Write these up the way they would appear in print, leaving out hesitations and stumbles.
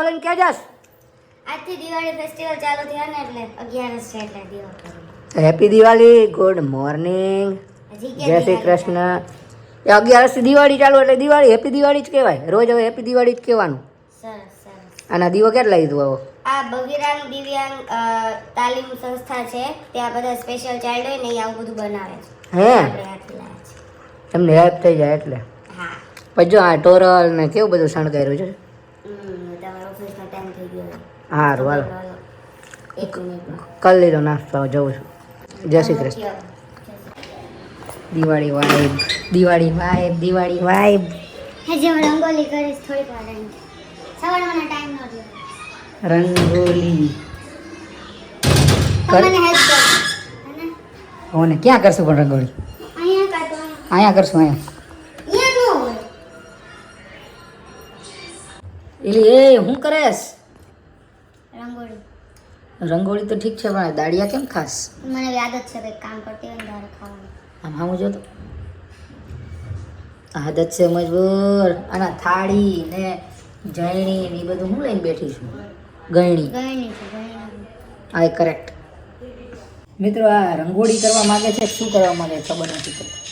દીવો લઈને ક્યાં જાસ? આજથી દિવાળી ફેસ્ટિવલ ચાલુ થયા ને એટલે 11 છે એટલે દીવો કરું. હેપી દિવાળી, ગુડ મોર્નિંગ, જય શ્રી કૃષ્ણ. એ 11 થી દિવાળી ચાલુ એટલે દિવાળી હેપી દિવાળી જ કહેવાય. રોજ હવે હેપી દિવાળી જ કહેવાનું. સરસ સરસ. આના દીવો ક્યારે લાવી દઉં? આ બગીરાંગ દિવ્યાંગ તાલીમ સંસ્થા છે, ત્યાં બધા સ્પેશિયલ ચાઇલ્ડ હોય ને એ આવું બધું બનાવે છે. હે આપણે આથી લાવ્યા છે. તમને હેલ્પ થઈ જાય એટલે. હા. પછી જો આ ટોરલ ને કેવું બધું શણગાર્યું છે. તમારો ઓફિસનો ટાઈમ થઈ ગયો. હા રોલ એક મિનિટ કરી લીધો નાસ્તો, જવું છું. જય Shri Krishna. Diwali vibe, Diwali vibe, Diwali vibe. હજી હું રંગોલી કરીશ થોડીક વાર રહીને. સવારમાં ટાઈમ ન રહ્યો. રંગોલી તમે મને હેલ્પ કરો. હે હોને ક્યાં કરશું પણ રંગોળી? અહીંયા કાઢો. અહીંયા કરશું, અહીંયા. અહીંયા ન હોય. એટલે એ હું કરેશ? રંગોળી. રંગોળી તો ઠીક છે પણ દાળિયા કેમ ખાસ? મને આદત છે કંઈક કામ કરતી હોય ને ત્યારે ખાવાનું. આમ હામું જો તો આદત છે મજબૂર. આના થાળી ને જયણી ને એ બધું હું લઈને બેઠી છું. ગયણી. ગયણી છે ગયણી. આ કરેક્ટ. મિત્રો આ રંગોળી કરવા માંગે છે, શું કરવા માંગે છે ખબર નથી પડતી.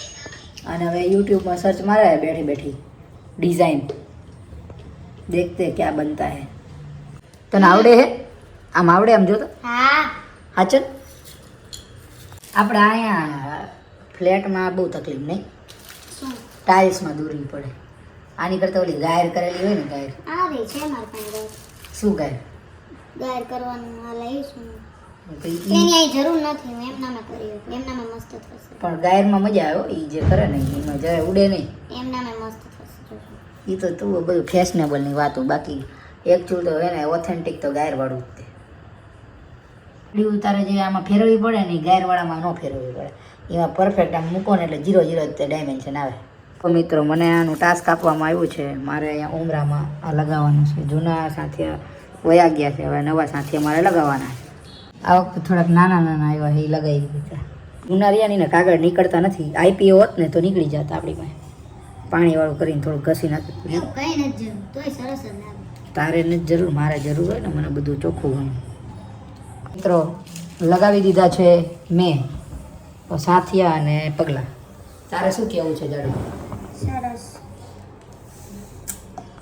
અને હવે યુટ્યુબમાં સર્ચ મારે બેઠી બેઠી ડિઝાઇન દેખતે ક્યાં બનતા હે. તને આવડે હે? આમ આવડે? આમ જો તો. હા. હાચન આપણે અહીંયા ફ્લેટમાં બહુ તકલીફ નહીં, શું? ટાઇલ્સમાં દોરવી પડે. આની કરતાં ઓલી ગાયર કરેલી હોય ને ગાયર. આ રે છે મારી પાસે ગાયર. શું ગાયર? ગાયર કરવાનું આ લઈશું. તો ઈ- એની અહીં જરૂર નથી, હું એમનામાં કરી શકું. એમનામાં મસ્ત થશે. પણ ગાયરમાં મજા આવે હો. એ જે કરે ને એમાં જાય ઉડે નહીં. એમનામાં મસ્ત થશે જોજો. એ તો તું બધું ફેશનેબલની વાતો. બાકી એકચ્યુઅલ તો હે ને ઓથેન્ટિક તો ગાયરવાળું જ તે. તારે જે આમાં ફેરવવી પડે ને એ ગાયરવાળામાં ન ફેરવવી પડે. એમાં પરફેક્ટ આમ મૂકો ને એટલે 0 0 જ તે ડાયમેન્શન આવે. તો મિત્રો મને આનું ટાસ્ક આપવામાં આવ્યું છે. મારે અહીંયા ઉમરામાં આ લગાવવાનું છે. જૂના સાથિયા વયા ગયા છે, હવે નવા સાથિયા મારે લગાવવાના છે. આ વખતે થોડાક નાના નાના આવ્યા છે, એ લગાવી દીધા. જૂના રહ્યા ને કાગળ નીકળતા નથી. આઈપીઓ હોત ને તો નીકળી જતા આપણી પાસે. પાણીવાળું કરીને થોડુંક ઘસી નાખ્યું. એવું કઈ નથી જરૂર, તોય સરસ જ લાગે. તારે નથી જરૂર, મારે જરૂર હોય ને. મને બધું ચોખ્ખું હોય. મિત્રો લગાવી દીધા છે મેં સાથિયા અને પગલા. તારે શું કહેવું છે જાડુ? સરસ.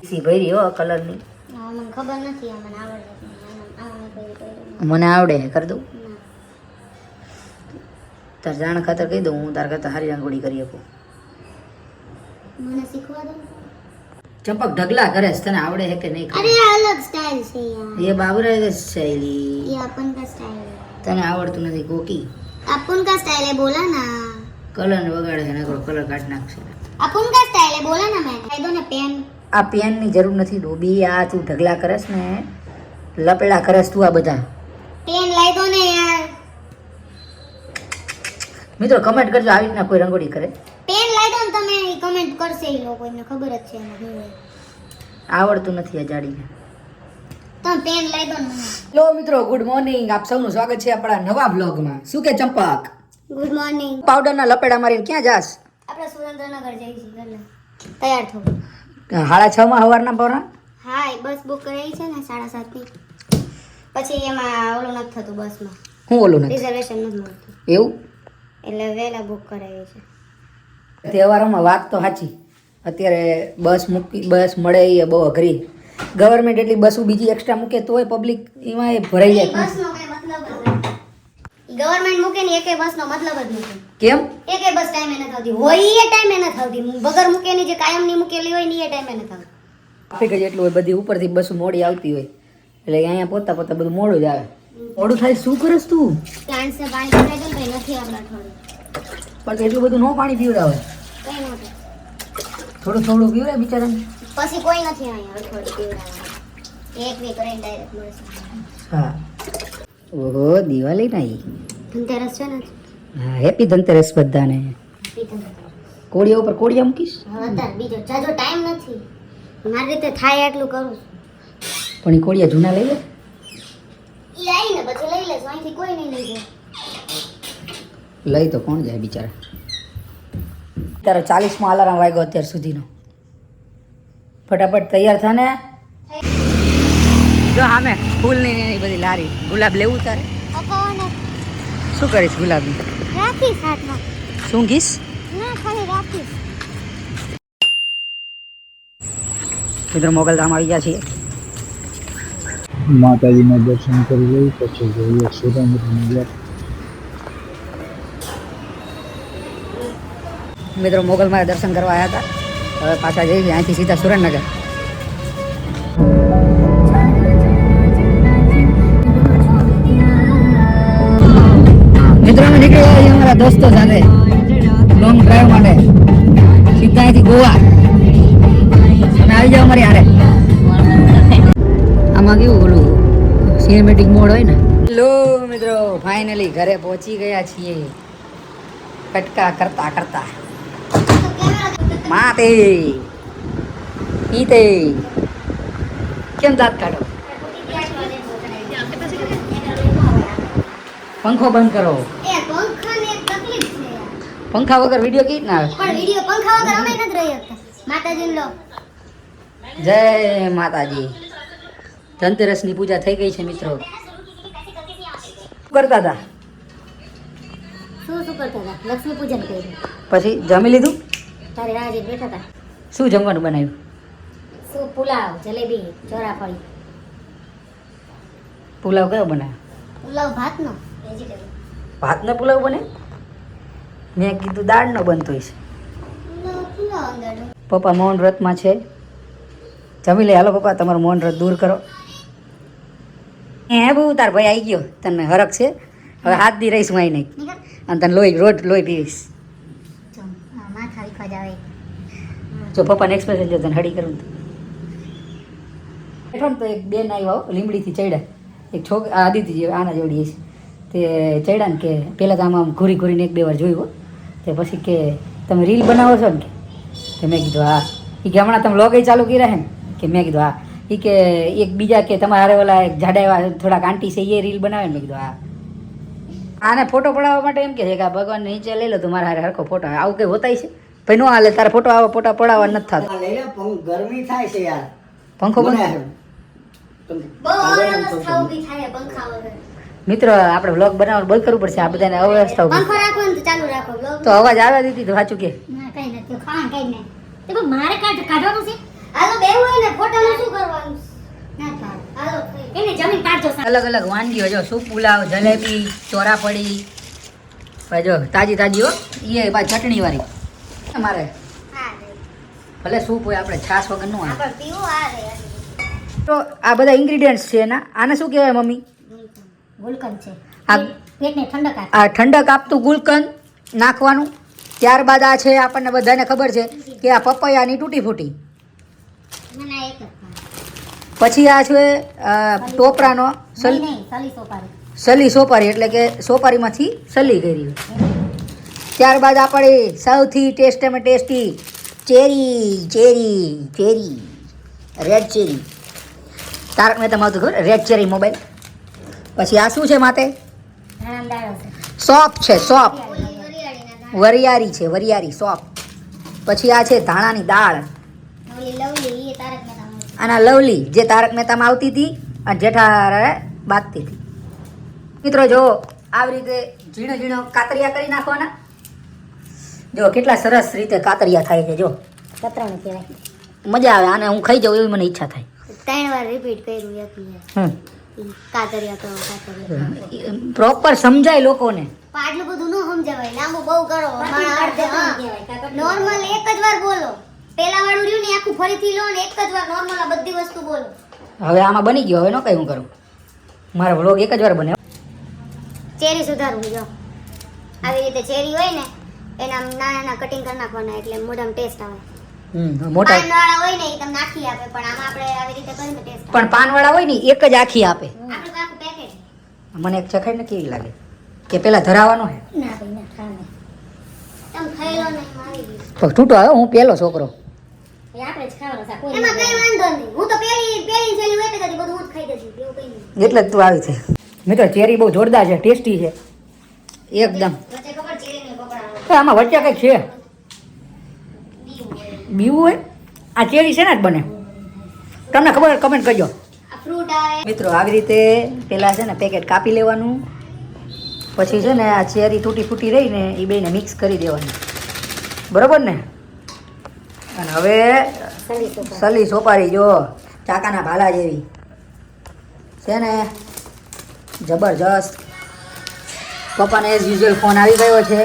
સી ભરી હો કલરની. હા, મને ખબર નથી, આ મને આવડે છે. આમાં કઈ કર્યું મને આવડે કરી દઉં? ના. તાર જાણ ખાતર કહી દઉં, હું તાર કરતાં સારી રંગોળી કરી શકું. મને શીખવા દો. ચંપક ઢગલા કરે છે, તને આવડે છે કે નહીં? અરે આ અલગ સ્ટાઇલ છે યાર. એ બાબરા શૈલી. ये अपन का स्टाइल है. તને આવડતું નથી કોકી. अपन का स्टाइल है बोला ना. કલર વગાડે છે, નકરો કલર કાઢી નાખશે. अपन का स्टाइल है बोला ना मैंने. खाई दो ना पेन. આ પેનની જરૂર નથી ડોબી. આ તું ઢગલા કરસ ને લપેડા કરસ તું આ બધા. पेन लाई दो ना यार. મિત્રો કમેન્ટ કરજો આવી રીતના કોઈ રંગોળી કરે. पेन लाई दो ને તમે કમેન્ટ કરશે એ લોકો, એમને ખબર જ છે એમાં શું હોય. આવડતું નથી આ જાડીને. તમે પેન लाई દો ને. હેલો મિત્રો, ગુડ મોર્નિંગ. આપ સૌનું સ્વાગત છે આપણા નવા બ્લોગમાં. શું કે ચંપક? Good morning. પાવડરના લપેડા મારીને ક્યાં જાસ? આપણે સુરેન્દ્રનગર જઈએ છીએ એટલે તૈયાર થવું. 6:30 સવારના પોરા. હા, એ બસ બુક કરાવી છે ને 7:30 ની. પછી એમાં ઓલું નથી થતું બસમાં, હું ઓલું નથી રિઝર્વેશન નથી મળતું, એવું. એટલે વહેલા બુક કરાવી છે. તહેવારોમાં વાત તો સાચી. અત્યારે બસ મળે એ બહુ અઘરી. ગવર્મેન્ટ એટલી બસો બીજી એક્સ્ટ્રા મૂકે તોય પબ્લિક એમાં એ ભરાઈ જાય. બસનો કઈ મતલબ જ નથી. ગવર્મેન્ટ મૂકે ને એકે બસનો મતલબ જ નથી. કેમ? એકે બસ ટાઈમે નથી આવતી. હોય એ ટાઈમે નથી આવતી. વગર મૂકેની જે કાયમની મૂકેલી હોય ને એ ટાઈમે નથી આવતી. ટ્રાફિક જ એટલું હોય, બધી ઉપરથી બસો મોડી આવતી હોય એટલે અહીંયા પોતા બધું મોડું જ આવે. મોડું થાય શું કરસ તું? પ્લાન્ટ સે પાણી પીવડાવી દો ને તો નથી આપણા થોડું. પણ એટલું બધું ન પાણી પીવડાવે. કઈ નહોતું. થોડું થોડું પીવડાવે બિચારાને. પછી કોઈ નથી અહીંયા થોડું પીવડાવવાનું. એક વીક રહીને ડાયરેક્ટ મળશે. હા. ઓહો, દિવાળી નહીં. ધનતેરસ છે ને. હા, હેપી ધનતેરસ બધાને. કોળિયા ઉપર કોળિયા મૂકીશ. હવે અત્યારે બીજો જાજો ટાઈમ નથી. મારી રીતે થાય એટલું કરું. પણ એ કોળિયા જૂના લઈ લે. એ આવીને પછી લઈ લેશું. અહીંથી કોઈ નહીં લઈ જાય. લઈ તો કોણ જાય બિચારા. તારો 40માં અલાર્મ વાગ્યો અત્યાર સુધીનો. ફટાફટ તૈયાર થા ને. જો સામે ફૂલની ને એની બધી લારી. ગુલાબ લેવું તારે? શું કરીશ ગુલાબની? રાખીશ હાથમાં. શું ઘીસ? ના ખાલી રાખીશ. મિત્રો મોગલધામ આવી ગયા છીએ. માતાજીના દર્શન કરી લઈ પછી જોઈએ સુરેન્દ્રનગર. મિત્રો મોગલમાં દર્શન કરવા આવ્યા હતા. હવે પાછા જઈએ છીએ અહીંથી સીધા સુરેન્દ્રનગર. મિત્રો અમે નીકળી ગયા છીએ અમારા દોસ્તો સાથે લોંગ ડ્રાઈવ માટે. સીધા અહીંથી ગોવા. તમે આવી જાઓ અમારી હારે. આમાં કેવું ઓલું સિનેમેટિક મોડ હોય ને. હેલો મિત્રો, ફાઇનલી ઘરે પહોંચી ગયા છીએ કટકા કરતા કરતા. માતે ઈતે કેમ દાંત કાઢો? પંખો બંધ કરો. પંખા વગર વિડીયો કેવી ના આવે? પણ વિડિયો પંખા વગર અમે નથી રહી શકતા. માતાજીનો લો. જય માતાજી. ધનતેરસની પૂજા થઈ ગઈ છે મિત્રો. શું કરતા હતા? શું કરતા હતા? લક્ષ્મી પૂજન કર્યું. પછી જમી લીધું? તારે રાજી બેઠા હતા. શું જમવાનું બનાવ્યું? શું પુલાવ, જલેબી, ચોરાફળી. પુલાવ કયો બનાવ્યો? પુલાવ ભાતનો વેજીટેબલ. ભાતનો પુલાવ બને? મેં કીધું દાળનો બનતો હશે. પુલાવ અંદર. પપ્પા મૌન વ્રતમાં છે. જમી લે. હાલો પપ્પા, તમારું મૌન વ્રત દૂર કરો. હે બહુ તાર ભાઈ આવી ગયો. તને હરખ છે. હવે હાથ દી રહીશ માઈ નહીં. અને તને લોહી પીવીશ. માથા વિખવા જાવે. જો પપ્પાને એક્સપ્રેશન જો તને હડી કરું તો બેઠો ને તો એક બેન આવ્યા લીમડીથી ચડ્યા. એક છોકરી આદિત્ય જે આના જેવડી છે તે ચડ્યા ને કે પહેલાં તો આમ ઘૂરી ઘૂરીને એક બે વાર જોયું. તે પછી કે તમે રીલ બનાવો છો ને કે મેં કીધું હા. એ કે હમણાં તમે લોગ ચાલુ કર્યા હે ને કે મેં કીધું હા. એ કે એક બીજા કે તમારે ઓલા એક જાડા એવા થોડાક આંટી છે એ રીલ બનાવે ને મેં કીધું હા. આને ફોટો પડાવવા માટે એમ કે છે કે આ ભગવાન નીચે લઈ લો તો મારા હારે હરખો ફોટો આવું કંઈ હોતાય છે ભાઈ? નો હાલે તારે ફોટો આવા ફોટા પડાવવા નથી થતો. ગરમી થાય છે યાર. પંખો બંધ. બહુ અવ્યવસ્થા ઊભી થાય પંખા વગર. મિત્રો આપણે વ્લોગ બનાવવાનું બંધ કરવું પડશે. આ બધાને અવ્યવસ્થા ઊભી. પંખો રાખો ને તો ચાલુ રાખો બ્લોગ. તો અવાજ આવે દીધી તો સાચું કે ના કઈ નથી. ખાણ કઈ નહીં. તે પણ મારે કાઢવાનું છે. હાલો બેહું હોય ને ફોટાનું શું કરવાનું? ના થાય. હાલો એને જમીન કાઢજો. અલગ અલગ વાનગીઓ જો સૂપ, પુલાવ, જલેબી, ચોરાપડી, ભાઈ જો તાજી તાજી હો. એ પાછી ચટણી વાળી મારે. હા ભલે સૂપ હોય આપણે છાશ વગર નું આવે. આપણે પીવું આ રે. તો આ બધા ઇન્ગ્રીડિયન્ટ્સ છે એના. આને શું કહેવાય મમ્મી? ગુલકંદ છે. આ પેટને ઠંડક આપે. આ ઠંડક આપતું ગુલકંદ નાખવાનું. ત્યારબાદ આ છે આપણને બધાને ખબર છે કે આ પપૈયાની તૂટી ફૂટી. મને એક જ ખાય. પછી આ છે ટોપરાનો નહીં સલી સોપારી. સલી સોપારી એટલે કે સોપારીમાંથી સલી કરી. ત્યારબાદ આપણે સૌથી ટેસ્ટીમાં tasty cherry red cherry. Tarak મહેતામાં આવતું ખબર રેડ ચેરી મોબાઈલ. પછી આ શું છે માતે? ધાણાનો દાળો છે. સોપ છે. સોપ ઓલી વરિયાળીના વરિયાળી છે. વરિયાળી સોપ. પછી આ છે ધાણાની દાળ. દાણા. ઓલી લવલી એ તારક મહેતામાં છે. આના લવલી જે તારક મહેતામાં આવતી હતી અને જેઠાલાલે બાંધતી હતી. મિત્રો જો આવી રીતે ઝીણો ઝીણો કાતરિયા કરી નાખવાના. જો કેટલા સરસ રીતે કાતરિયા થાય છે. જો કતરાનું કહેવાય. મજા આવે. આને હું ખાઈ જાઉં એવી મને ઈચ્છા થાય. 3 વાર રિપીટ કર્યું એકને. કાતરિયા કરો કાતરિયા. પ્રોપર સમજાય લોકોને. પણ આટલું બધું ન સમજાવાય. લાંબુ બહુ કરો. નોર્મલ એક જ વાર બોલો. પેલા વાળું રહ્યું ને આખું ફરીથી લો ને એક જ વાર નોર્મલ આ બધી વસ્તુ બોલો. હવે આમાં બની ગયો. હવે ન કઈ હું કરું. મારો વ્લોગ એક જ વાર બને. ચેરી સુધારવું જો. આવી રીતે ચેરી હોય ને એના નાના નાના કટિંગ કરી નાખવાના એટલે મોઢામાં ટેસ્ટ આવે. મોટા પાનવાળા હોય ને એ તમને આખી આપે પણ આમાં આપણે આવી રીતે કરીએ તો ટેસ્ટ પણ પાનવાળા હોય ને એક જ આખી આપે. આપણે તો આખું પેકેટ. મને એક ચખાઈને કેવી લાગે કે પેલા ધરાવાનો હે. ના ભાઈ ના ખાને. તમે ખાઈ લો ને મારી ગઈ. તો તૂટો આવ્યો. હું પેલો છોકરો. એ આપણે જ ખાવાનો છે કોઈ એમાં કઈ વાંધો નહીં. હું તો પેલી છેલી હોય તો બધું હું જ ખાઈ જતી એવું કઈ નહીં. એટલે જ તું આવી છે. મિત્રો ચેરી બહુ જોરદાર છે. ટેસ્ટી છે એકદમ. વચ્ચે ખબર ચેરીની પકડાનો આમાં વચ્ચે કંઈક છે. બીવું હોય. બીવું હોય. આ ચેરી છે ને જ બને. તમને ખબર કમેન્ટ કરજો. આ ફ્રૂટ સાઉન્ડ આવે. મિત્રો આવી રીતે પેલા છે ને પેકેટ કાપી લેવાનું, પછી છે ને આ ચેરી તૂટી ફૂટી રહી ને એ બેને મિક્સ કરી દેવાની, બરોબર ને. અને હવે સલી સોપારી જો ચાકાના ભાલા જેવી છે ને, જબરજસ્ત. પપ્પાને એઝ યુઝ્યુઅલ ફોન આવી ગયો છે.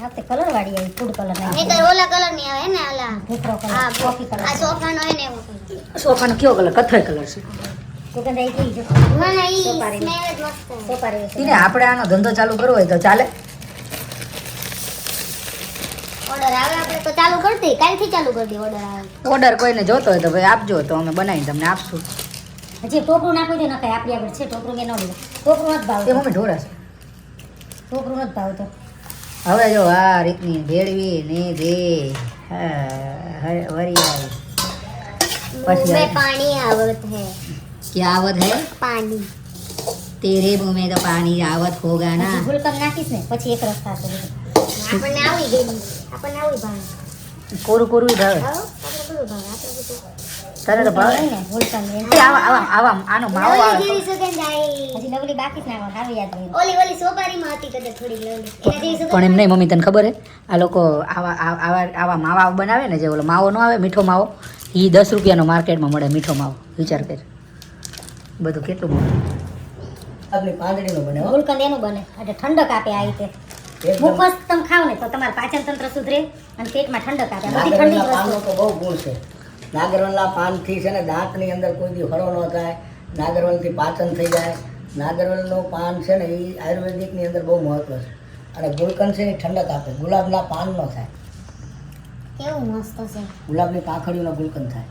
આ તે કલર વાળી આવી, ફૂડ કલર નહીં. નહીતર ઓલા કલર ની આવે ને, ઓલા ભૂખરો કલર, આ કોફી કલર. આ સોફાનો હોય ને એવો કલર. સોફાનો કયો કલર? કથ્થઈ કલર છે. તો કે દઈ ગઈ છે. મને ઈ સ્મેલ જ મસ્ત આવે. સોપારી ઈને આપણે આનો ધંધો ચાલુ કરવો હોય તો ચાલે. ઓર્ડર આવે આપણે તો ચાલુ કરી દઈએ, કાલથી ચાલુ કરી દઈએ. ઓર્ડર આવે. ઓર્ડર કોઈને જોતો હોય તો ભાઈ આપજો, તો અમે બનાવીને તમને આપશું. હજી ટોપરું નાખવું છે, નખાય આપણી આગળ છે ટોપરું, મેં ન લીધું. ટોપરું નથી એ ભાવતું. મમ્મી ઢોરા છે. ટોપરું નથી ભાવતું. હવે જો આ રીતની ભેળવી ને દે વરી આવી. मुंह में पानी आवत है. क्या आवत है? पानी. तेरे मुंह में तो पानी आवत होगा ना. ગુલકંદ નાખીશ ને પછી એક રસ થશે. આપણને આવી ગઈ, આપણને આવી ભાવે. કોરું કોરું ભાવે. આવો આપણે બધું ભાવે. આપણે બધું તને તો ભાવે ને ગુલકંદ ને. એ આવા આવા આવા આનો માવો લવલી આવે. જેવી સુગંધ આવી. હજી લવલી બાકી જ નાખો, સારું યાદ રહે. ઓલી સોપારીમાં હતી કદાચ થોડી લવલી. એના જેવી સુગંધ. પણ એમ નહીં મમ્મી, તને ખબર હે આ લોકો આવા માવા બનાવે ને, જે ઓલો માવો નો આવે મીઠો માવો, એ 10 રૂપિયાનો માર્કેટમાં મળે મીઠો માવો. વિચાર કર બધું કેટલું મળે. આપણી પાંદડીનો બને હો. ગુલકંદ એનું બને એટલે ઠંડક આપે આ રીતે. એકદમ. મુખવાસ તમે ખાવ ને તો તમારું પાચન તંત્ર સુધરે અને પેટમાં ઠંડક આપે. બધી ઠંડી નાગરવેલના જ પાનનો વસ્તુ. તો બહુ ગુણ છે. નાગરવેલના પાનથી છે ને દાંતની અંદર કોઈ દી હરો ન થાય, નાગરવેલથી પાચન થઈ જાય. નાગરવેલનું પાન છે ને એ આયુર્વેદિકની અંદર બહુ મહત્વ છે. અને ગુલકંદ છે એ ઠંડક આપે. ગુલાબના પાન ન થાય, કેવું મસ્ત છે. ગુલાબની પાંખડીઓનો ગુલકંદ થાય.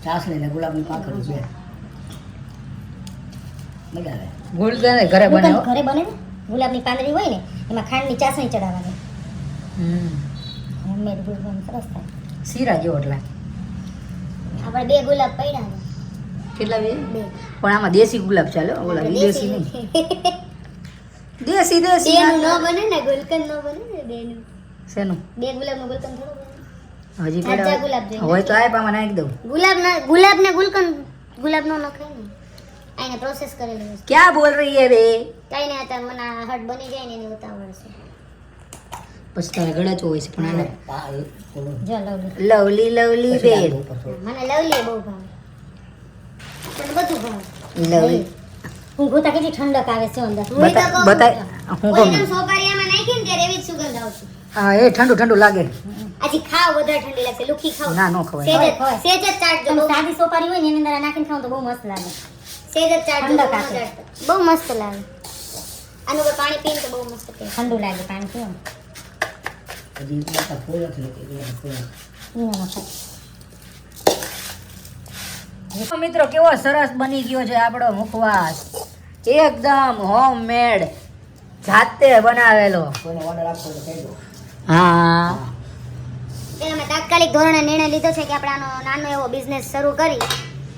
ચાસણી ને ગુલાબની પાંખડી બે મજા આવે. ગુલકંદ ઘરે બને ગુલકંદ હો. ઘરે બને ને, ગુલાબની પાંદડી હોય ને એમાં ખાંડની ચાસણી ચડાવવાની. હોમમેડ ગુલકંદ સરસ થાય. શીરા જેવો એટલે આપણે 2 ગુલાબ પડ્યા ને. કેટલા બે? 2. પણ આમાં દેશી ગુલાબ ચાલે હો, ઓલા વિદેશી નહીં. દેશી દેશી બેનું ન બને ને, ગુલકંદ ન બને ને બેનું. શેનું 2 ગુલાબનું ગુલકંદ થોડું બને. હજી તાજા પેલા ગુલાબ જોઈએ. હોય તો આપ આમાં નાખી દઉં. ગુલાબ ને ગુલકંદ ગુલાબનો નખાય ને. આને પ્રોસેસ કરેલી વસ્તુ. ક્યાં બોલ રહી હે બે? કઈ ના હતા મને આ હટ બની જાય ને એની ઉતાવળ છે. પછી તારે ગળાચો હોય છે પણ આને ઓલું જો લવલી. લવલી લવલી પછી બેન. આનું ઉપર થોડું. મને લવલી બહુ ભાવે. મને બધું ભાવે. લવલી હું ગોતા કેટલી ઠંડક આવે છે અંદર. બતાય હું કહું. સોપારીયામાં નાખી ને ત્યારે એવી જ સુગંધ આવશે. હા એ ઠંડુ ઠંડુ લાગે. આજી ખાવ વધારે ઠંડી લાગશે. લુખી ખાવ. ના નો ખવાય. સેજ જ ચાટજો. તમે સાદી સોપારી હોય ને એની અંદર આ નાખીને ખાવ તો બહુ મસ્ત લાગે. સેજ જ ચાટજો. બહુ મસ્ત લાગે. આનું કોઈ પાણી પીને તો બહુ મસ્ત લાગે. ઠંડુ લાગે પાણી પીવું. હજી પાછા ફૂલ નથી લેતી, ફૂલ. તો મિત્રો કેવો સરસ બની ગયો છે આપણો મુખવાસ, એકદમ હોમમેડ, જાતે બનાવેલો. કોઈને ઓર્ડર આપવો તો કહી દો. હા એટલે અમે તાત્કાલિક ધોરણે નિર્ણય લીધો છે કે આપણે આનો નાનો એવો બિઝનેસ શરૂ કરી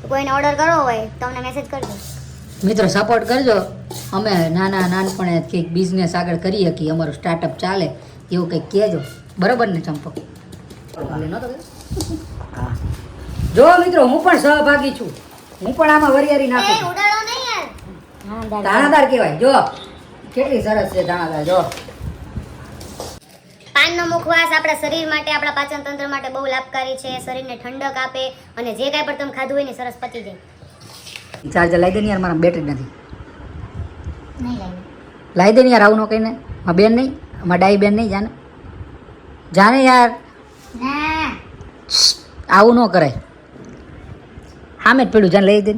તો કોઈને ઓર્ડર કરવો હોય તો અમને મેસેજ કરજો. મિત્રો સપોર્ટ કરજો. અમે નાનપણે કંઈક બિઝનેસ આગળ કરી શકીએ, અમારું સ્ટાર્ટઅપ ચાલે એવું કંઈક કહેજો, બરોબર ને ચંપક? હા. જો મિત્રો હું પણ સહભાગી છું, હું પણ આમાં વરિયારી નાખું છું. ઉડાડો નહીં યાર. હા દાદા. દાણાદાર કહેવાય. જો કેટલી સરસ છે દાણાદાર. જો પાનનો મુખવાસ આપણા શરીર માટે, આપણા પાચન તંત્ર માટે બહુ લાભકારી છે. શરીરને ઠંડક આપે અને જે કાંઈ પણ તમે ખાધું હોય ને સરસ પચી જાય. ચાર્જર લાવી દે ને યાર, મારા બેટરી નથી. નહીં લાગે. લાવી દે ને યાર, આવું ન કહીને. માં બેન નહીં, માં ડાઈ બેન નહીં, જાને જાને યાર, ના આવું ન કરાય. હામે જ પડ્યું, જાને લઈ દે.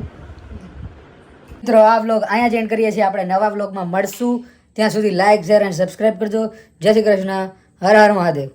મિત્રો આ વ્લોગ અહીંયા જ એન્ડ કરીએ છીએ. આપણે નવા વ્લોગમાં મળશું. ત્યાં સુધી લાઇક, શેર અને સબસ્ક્રાઈબ કરજો. જય શ્રી કૃષ્ણ. હર હર મહાદેવ.